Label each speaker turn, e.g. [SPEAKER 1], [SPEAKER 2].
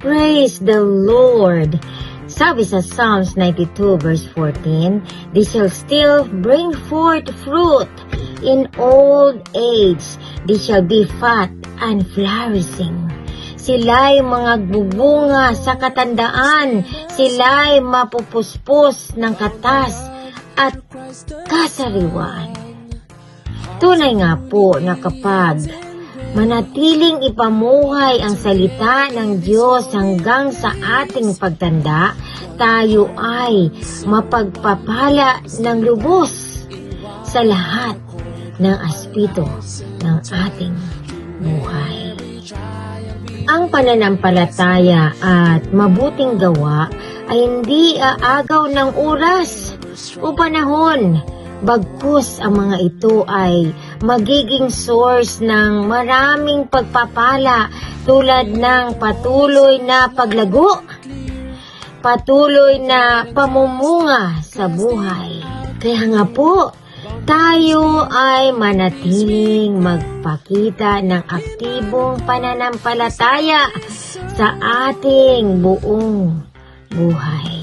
[SPEAKER 1] Praise the Lord! Sabi sa Psalms 92 verse 14, "They shall still bring forth fruit in old age. They shall be fat and flourishing." Sila'y mga bubunga sa katandaan. Sila'y mapupuspos ng katas at kasariwan. Tunay nga po na kapag manatiling ipamuhay ang salita ng Diyos hanggang sa ating pagtanda, tayo ay mapagpapala ng lubos sa lahat ng aspeto ng ating buhay. Ang pananampalataya at mabuting gawa ay hindi aagaw ng oras o panahon. Bagkus ang mga ito ay magiging source ng maraming pagpapala tulad ng patuloy na paglago, patuloy na pamumunga sa buhay. Kaya nga po, tayo ay manatiling magpakita ng aktibong pananampalataya sa ating buong buhay.